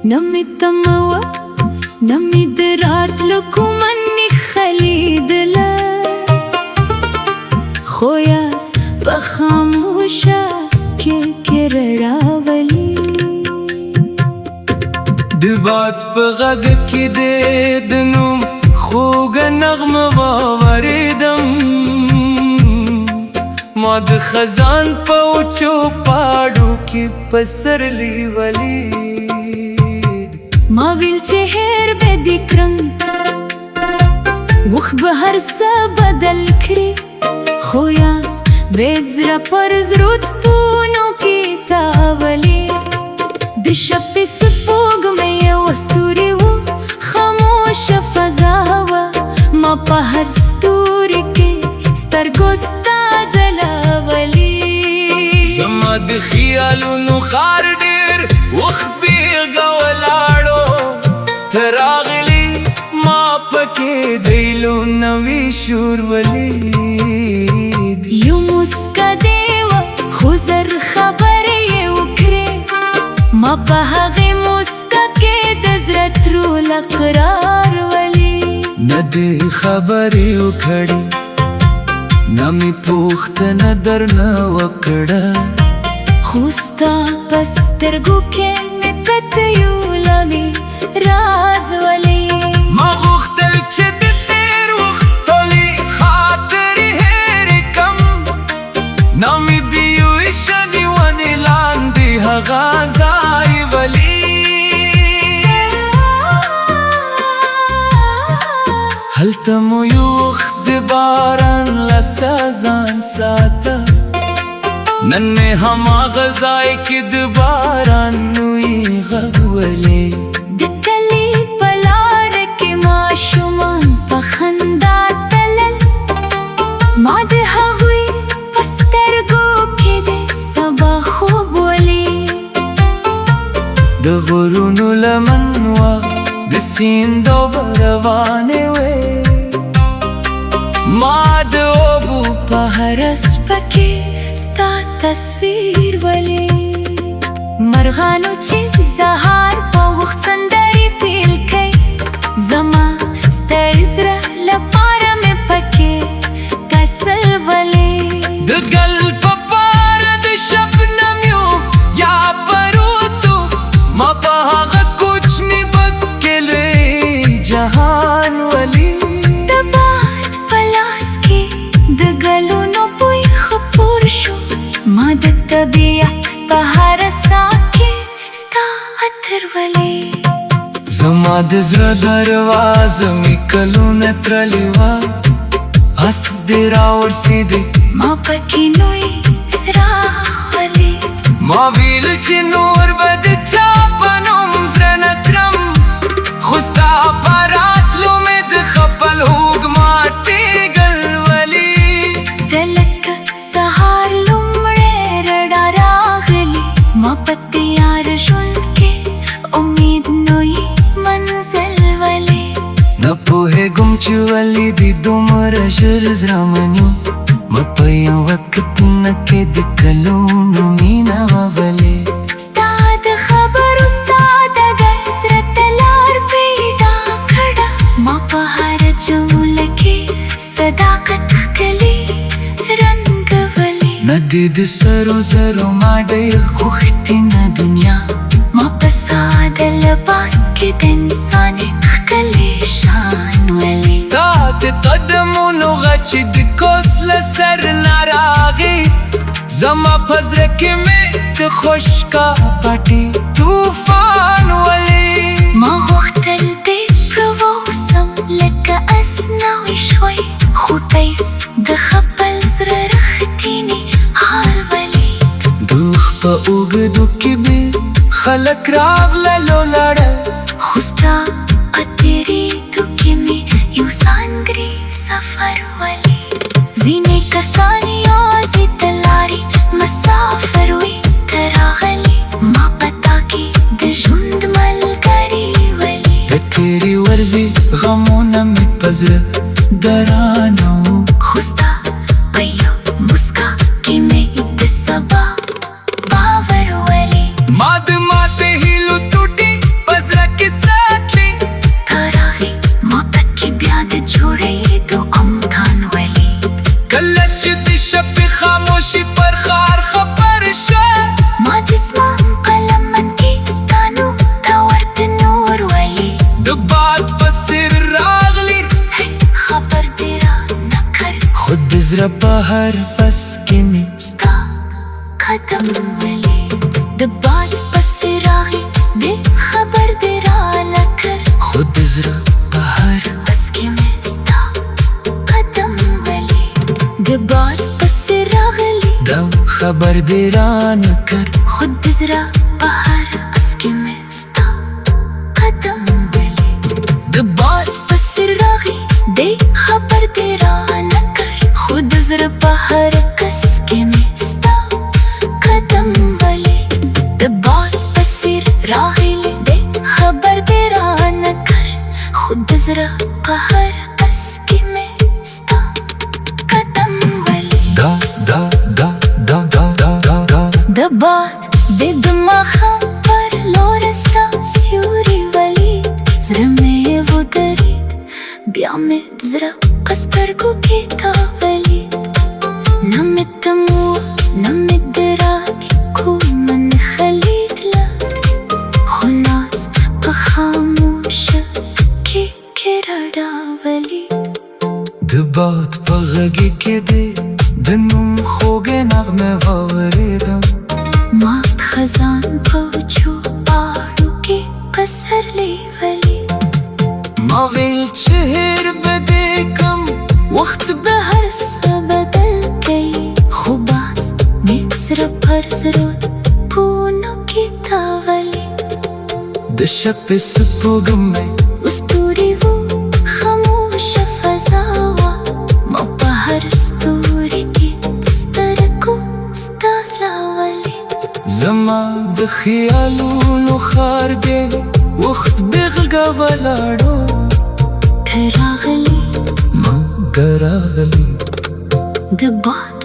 نمي تموا نمي درات لكم اني خليد لا خوياس بخاموشا كيكر راولي دبات بغد كده دنوم خوغ نغم واوریدم ما د خزان پوچو پاڑو کی پسرلی ولید ما ویل چهر بدکرم وخ بهر بدل کری خویاس بزرا پر زرود پونو کی تاولی د شپې سپوږ مې وستوري و خاموش فضا و ما په هر ستوري کې سترګو ستا ځلاولي زما د خیالونو خار ډېر وخت بېغه ولاړو ته راغلي ما پکې دیلو نوي شور ولید یو مسکا دی وه خو زر خبرې یې وکړې ما په هغې مسکا کې د زړه ترول اقرار ولي نه دې خبرې وکړې نه مې پوښتنه درنه وکړه خو ستا په سترګو کې مې پته یوله مې راز ولي ما غوښتل چې د تېر وخت ټولې خاطرې هېرې کړم نه مې د یوې شنې ونې لاندې هغه ځای هلته مو یو وخت د باران لسه ځان ساته نن مې هماغه ځای کې د باران نوی غږ ولې د کلي په لاره کې ماشومان په خندا تلل ما د هغوی په سترګو کې د سبا خوب ولید د غرونو لمن وه د سیند اوبه روانې وې ما د اوبو په هر څپه کې ستا تصویر ولید مرغانو چې سهار په وخت سندرې پیل کوي زما ستړي زړه لپاره مې پکې کسل ولید د ګل په پاره د شبنم یو یا پروتو ما په هغه کوچني بګ کې لوی جهان ولید ما د طبیعت په هر ساه کې ستا عطر ولې زما د زړه دروازه مې کلونه تړلې وه اس دې راورسېدې ما پکې نوی څراغ ولید ما ویل چې نور به د چا په نوم زړه نه تړم خو ستا په راتلو مې د خپل هوږ ماتېږل ولید ته لکه سهار ما په تیار ژوند کې امید نوی منزل ولې نه پوهېږم چې ولې دې دومره ژر زړه ما په یو وختونه کې د کلونو مینه وه ولې ستا د خبرو سادګۍ زړه ته لار پیدا کړه ما په هر جمله کې صداقت ښکلي رنګ ولې نه دې د سرو زرو ما ډېر غوښتې نه دنیا ما په ساده لباس کې د انسان ښکلی شان ولې ستا د قدمونو غچ د کوس له سر نه راغې زما په زړه کې مې د خوشکا پټي طوفان ولې ما غوښتل بې واوسم لکه اسناوي شوی خو ټیس د خپل زړه رښتینی حال ولید دوخ په اوږدو کې مې خلک راغلل ولاړل خو ستا په تېرېدو کې مې یو ځانګړی سفر ولید ځینې کسان یوازې د لارې مسافر وي ته راغلې ما په تا کې د ژوند ملګري ولید د تېرې ورځې غمونه مې په زړه درانه وو خو ستا په یو مسکا کې مې د سبا باور ولید ما د ماتې هیلو ټوټې په خاموشي پر خار خبر شه ما جسمه قلم من کیستانو تا ورته نور ولی د باد په څېر راغلی خبر دې رانه کړ خود د زړه په هر پس کې مې ستا قدم ولی د باد پسې راغی دې خبر دې رانه کړ خود د زړه په هر پس کې مې ستا قدم ولی د باد پسې راغلی دا خبر دې رانه کړ خود د زړه په هر اس کې مې ستا قدم ولی د باد پسې راغی دې خبر دې رانه کړ خود د زړه په هر کس کې مې ستا قدم ولی د باد پسې راغلی دې خبر دې رانه کړ خود د زړه په هر کس کې مې ستا قدم ولی دا دا دا دا دا دا دا دا د باد د ماښام پر لور ستا سیوری ولید زړه مې ودرید بیا مې د زړه په سترګو کې تا ولید نه مې تمو نه مې د راتلونکو منښه لیدله خو ناز په خاموشه کې راډاولید د باد په غږ کې دې د نوم خوږې نغمې واورېدم ما د خزان په وچو پاڼو کې پسرلی ولید ما ویل چې هېر به دې کم وخت به هر څه بدل کوي خو باز مې زړه پر زړه پونو کې تا ولید د شپې سپوږمۍ ستوري وو خاموشه فضا وه ما په هر ستوري کې په سترګو ستا زړه ولید زما د خیالونو ښار دی وخت بېغږه ولاړو ته راغلی ما راغلی د باد